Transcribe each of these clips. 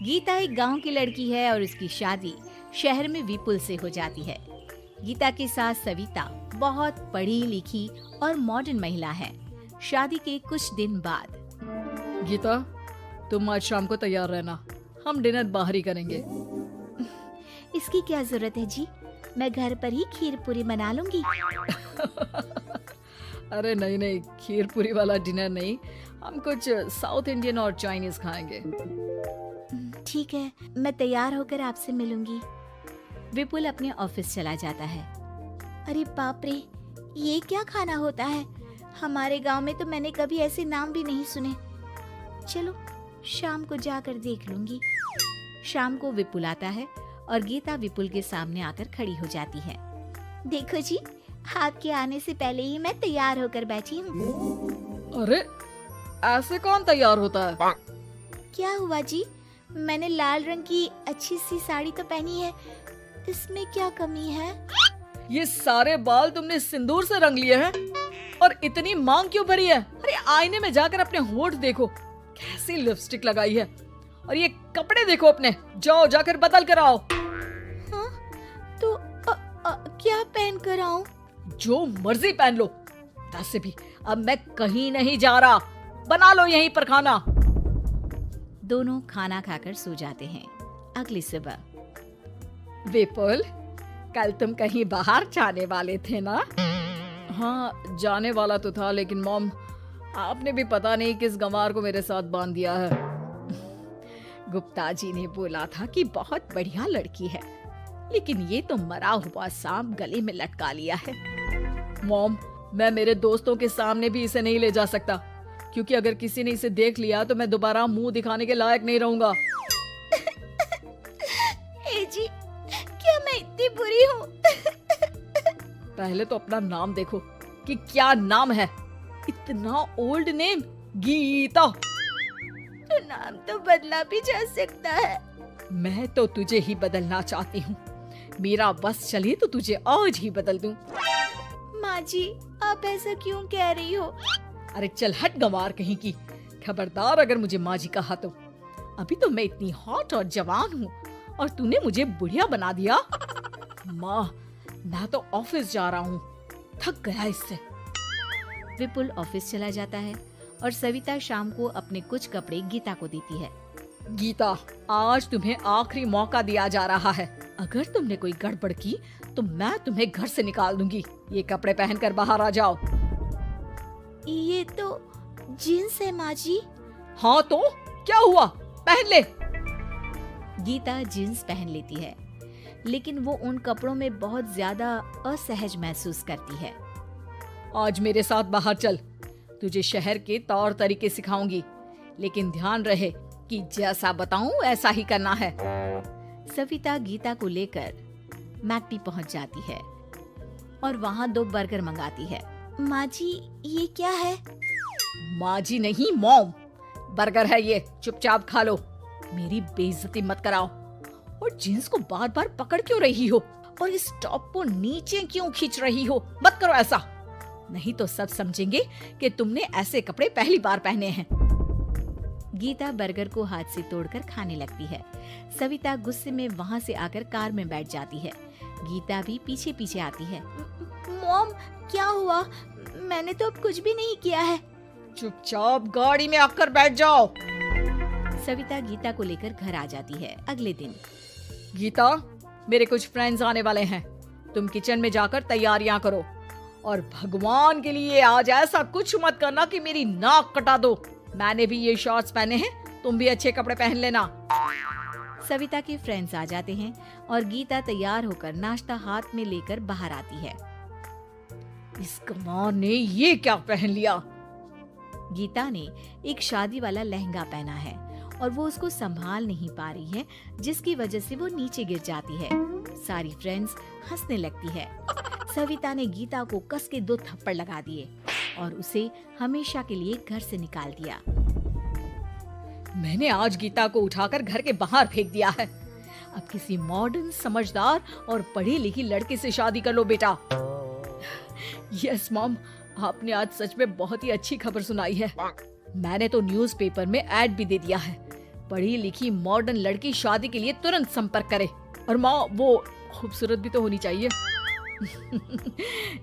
गीता एक गांव की लड़की है और उसकी शादी शहर में विपुल से हो जाती है। गीता की सास सविता बहुत पढ़ी लिखी और मॉडर्न महिला है। शादी के कुछ दिन बाद गीता, तुम आज शाम को तैयार रहना, हम डिनर बाहर ही करेंगे। इसकी क्या जरूरत है जी, मैं घर पर ही खीर पूरी बना लूंगी। अरे नहीं नहीं, खीर पूरी वाला डिनर नहीं, हम कुछ साउथ इंडियन और चाइनीज खाएंगे। ठीक है, मैं तैयार होकर आपसे मिलूंगी। विपुल अपने ऑफिस चला जाता है। अरे बाप रे, ये क्या खाना होता है? हमारे गांव में तो मैंने कभी ऐसे नाम भी नहीं सुने। चलो शाम को जाकर देख लूंगी। शाम को विपुल आता है और गीता विपुल के सामने आकर खड़ी हो जाती है। देखो जी, आपके आने से पहले ही मैं तैयार होकर बैठी हूँ। अरे ऐसे कौन तैयार होता है? क्या हुआ जी, मैंने लाल रंग की अच्छी सी साड़ी तो पहनी है, इसमें क्या कमी है? ये सारे बाल तुमने सिंदूर से रंग लिए हैं और इतनी मांग क्यों भरी है? अरे आईने में जाकर अपने होंठ देखो, कैसी लिपस्टिक लगाई है, और ये कपड़े देखो अपने, जाओ जाकर बदल कर आओ। हाँ, तो क्या पहन कर आऊं? जो मर्जी पहन लो। वैसे भी अब मैं कहीं नहीं जा रहा, बना लो यहीं पर खाना। दोनों खाना खाकर सो जाते हैं। अगली सुबह विपुल, कल तुम कहीं बाहर जाने वाले थे ना? हाँ, जाने वाला तो था, लेकिन मॉम, आपने भी पता नहीं किस गंवार को मेरे साथ बांध दिया है। गुप्ता जी ने बोला था कि बहुत बढ़िया लड़की है, लेकिन ये तो मरा हुआ सांप गले में लटका लिया है। मॉम, मैं मेरे दोस्तों के सामने भी इसे नहीं ले जा सकता, क्योंकि अगर किसी ने इसे देख लिया तो मैं दोबारा मुंह दिखाने के लायक नहीं रहूंगा। ए जी, क्या मैं इतनी बुरी हूँ? पहले तो अपना नाम देखो कि क्या नाम है। इतना ओल्ड नेम, गीता। तो नाम तो बदला भी जा सकता है। मैं तो तुझे ही बदलना चाहती हूँ। मेरा बस चले तो तुझे आज ही बदल दूं। माँ जी, आप ऐसा क्यों कह रही हो? अरे चल हट गंवार कहीं की, खबरदार अगर मुझे माँ जी कहा तो। अभी तो मैं इतनी हॉट और जवान हूँ और तूने मुझे बुढ़िया बना दिया। माँ, मैं तो ऑफिस जा रहा हूँ, थक गया इससे। विपुल ऑफिस चला जाता है और सविता शाम को अपने कुछ कपड़े गीता को देती है। गीता, आज तुम्हें आखिरी मौका दिया जा रहा है। अगर तुमने कोई गड़बड़ की तो मैं तुम्हें घर से निकाल दूंगी। ये कपड़े पहनकर बाहर आ जाओ। ये तो जीन्स है माँ जी। हाँ तो क्या हुआ, पहन ले। गीता जीन्स पहन लेती है, लेकिन वो उन कपड़ों में बहुत ज्यादा असहज महसूस करती है। आज मेरे साथ बाहर चल, तुझे शहर के तौर तरीके सिखाऊंगी, लेकिन ध्यान रहे कि जैसा बताऊं ऐसा ही करना है। सविता गीता को लेकर मैकडी पहुंच जाती है और वहाँ 2 बर्गर मंगाती है। माँ जी, ये क्या है? माँ जी नहीं, मॉम। बर्गर है ये, चुपचाप खा लो, मेरी बेइज्जती मत कराओ। और जींस को बार बार पकड़ क्यों रही हो और इस टॉप को नीचे क्यों खींच रही हो? मत करो ऐसा, नहीं तो सब समझेंगे कि तुमने ऐसे कपड़े पहली बार पहने हैं। गीता बर्गर को हाथ से तोड़कर खाने लगती है। सविता गुस्से में वहाँ से आकर कार में बैठ जाती है। गीता भी पीछे पीछे आती है। मॉम, क्या हुआ? मैंने तो अब कुछ भी नहीं किया है। चुपचाप गाड़ी में आकर बैठ जाओ। सविता गीता को लेकर घर आ जाती है। अगले दिन गीता, मेरे कुछ फ्रेंड्स आने वाले हैं, तुम किचन में जाकर तैयारियां करो, और भगवान के लिए आज ऐसा कुछ मत करना कि मेरी नाक कटा दो। मैंने भी ये शॉर्ट्स पहने हैं, तुम भी अच्छे कपड़े पहन लेना। सविता के फ्रेंड्स आ जाते हैं और गीता तैयार होकर नाश्ता हाथ में लेकर बाहर आती है। इस गंवार ने ये क्या पहन लिया? गीता ने एक शादी वाला लहंगा पहना है और वो उसको संभाल नहीं पा रही है, जिसकी वजह से वो नीचे गिर जाती है। सारी फ्रेंड्स हंसने लगती है। सविता ने गीता को कस के 2 थप्पड़ लगा दिए और उसे हमेशा के लिए घर से निकाल दिया। मैंने आज गीता को उठाकर घर के बाहर फेंक दिया है। अब किसी मॉडर्न, समझदार और पढ़ी लिखी लड़के से शादी कर लो बेटा। यस मॉम, आपने आज सच में बहुत ही अच्छी खबर सुनाई है। मैंने तो न्यूज़पेपर में ऐड भी दे दिया है। पढ़ी लिखी मॉडर्न लड़की शादी के लिए तुरंत संपर्क करे। और माँ, वो खूबसूरत भी तो होनी चाहिए।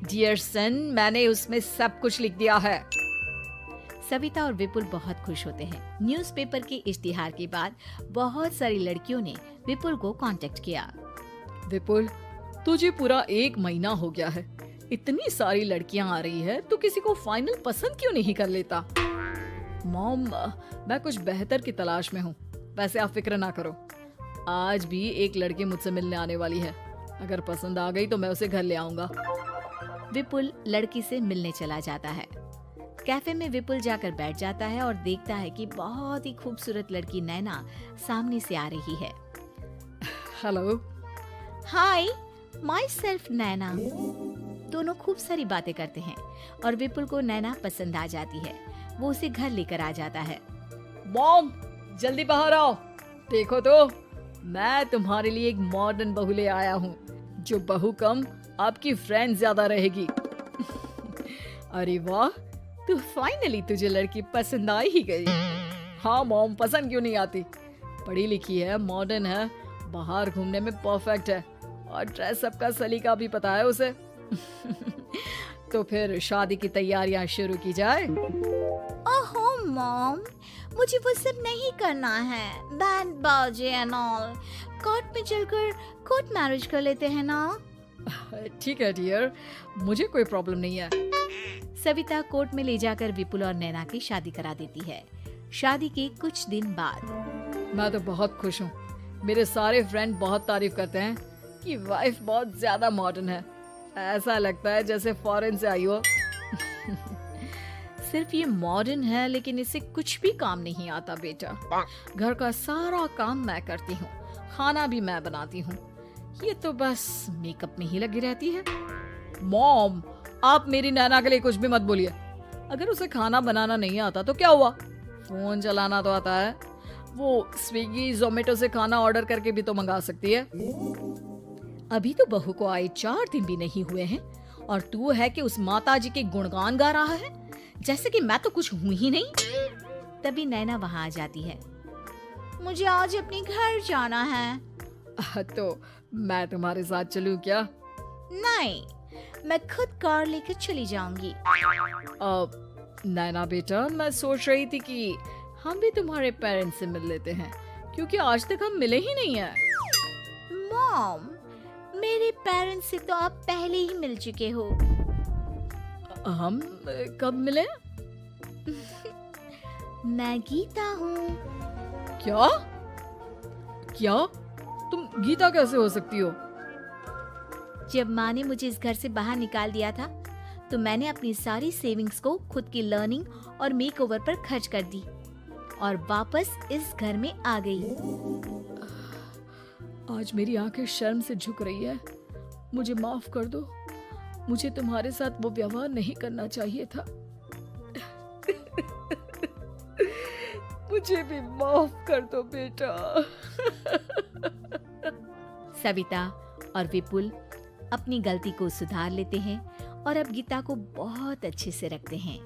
डियर सन, मैंने उसमें सब कुछ लिख दिया है। सविता और विपुल बहुत खुश होते हैं। न्यूज़पेपर के इश्तिहार के बाद बहुत सारी लड़कियों ने विपुल को कांटेक्ट किया। विपुल, तुझे पूरा 1 महीना हो गया है, इतनी सारी लड़कियां आ रही है, तो किसी को फाइनल पसंद क्यों नहीं कर लेता? मॉम, मैं कुछ बेहतर की तलाश में हूँ। वैसे आप फिक्र ना करो, आज भी एक लड़की मुझसे मिलने आने वाली है। अगर पसंद आ गई तो मैं उसे घर ले आऊंगा। विपुल लड़की से मिलने चला जाता है। कैफे में विपुल जाकर बैठ जाता है और देखता है कि बहुत ही खूबसूरत लड़की नैना सामने से आ रही है। हेलो। हाय, माई सेल्फ नैना। दोनों खूब सारी बातें करते हैं और विपुल को नैना पसंद आ जाती है। वो उसे घर लेकर आ जाता है। मॉम, जल्दी बाहर आओ। देखो तो, मैं तुम्हारे लिए एक मॉडर्न बहू ले आया हूँ, जो बहू कम आपकी फ्रेंड ज्यादा रहेगी। अरे वाह, तो फाइनली तुझे लड़की पसंद आ ही गई। हाँ मॉम, पसंद क्यों नहीं आती? पढ़ी लिखी है, मॉडर्न है, बाहर घूमने में परफेक्ट है और ड्रेसअप का सलीका भी पता है उसे। तो फिर शादी की तैयारियां शुरू की जाए। ओहो मॉम, मुझे वो सब नहीं करना है। बैंड बाजे एंड ऑल। कोर्ट में चलकर कोर्ट मैरिज कर लेते हैं ना। ठीक है डियर, मुझे कोई प्रॉब्लम नहीं है। सविता कोर्ट में ले जाकर विपुल और नैना की शादी करा देती है। शादी के कुछ दिन बाद मैं तो बहुत खुश हूँ। मेरे सारे फ्रेंड बहुत तारीफ करते हैं कि वाइफ बहुत ज्यादा मॉडर्न है। ऐसा लगता है जैसे फॉरेन से आई हो। सिर्फ ये मॉडर्न है, लेकिन इससे कुछ भी काम नहीं आता बेटा। घर का सारा काम मैं करती हूँ, खाना भी मैं बनाती हूँ। ये तो बस मेकअप में ही लगी रहती है। मॉम, आप मेरी नैना के लिए कुछ भी मत बोलिए। अगर उसे खाना बनाना नहीं आता तो क्या हुआ, फोन चलाना तो आता है। वो स्विगी जोमेटो से खाना ऑर्डर करके भी तो मंगा सकती है। अभी तो बहू को आए 4 दिन भी नहीं हुए हैं और तू है कि उस माता जी के गुणगान गा रहा है, जैसे कि मैं तो कुछ हूं ही नहीं। तभी नैना वहां आ जाती है। मुझे आज अपने घर जाना है। तो मैं तुम्हारे साथ चलूं क्या? नहीं, मैं खुद कार लेकर चली जाऊंगी। नैना बेटा, मैं सोच रही थी कि हम भी तुम्हारे पेरेंट्स से मिल लेते हैं, क्योंकि आज तक हम मिले ही नहीं हैं। मॉम, मेरे पेरेंट्स से तो आप पहले ही मिल चुके हो। हम कब मिले? मैं गीता हूँ। क्या? क्या? तुम गीता कैसे हो सकती हो? जब माँ ने मुझे इस घर से बाहर निकाल दिया था, तो मैंने अपनी सारी सेविंग्स को खुद की लर्निंग और मेकओवर पर खर्च कर दी और वापस इस घर में आ गई। आज मेरी आंखें शर्म से झुक रही है। मुझे माफ कर दो। मुझे तुम्हारे साथ वो व्यवहार नहीं करना चाहिए था। मुझे भी माफ कर दो बेटा। सविता और विपुल अपनी गलती को सुधार लेते हैं और अब गीता को बहुत अच्छे से रखते हैं।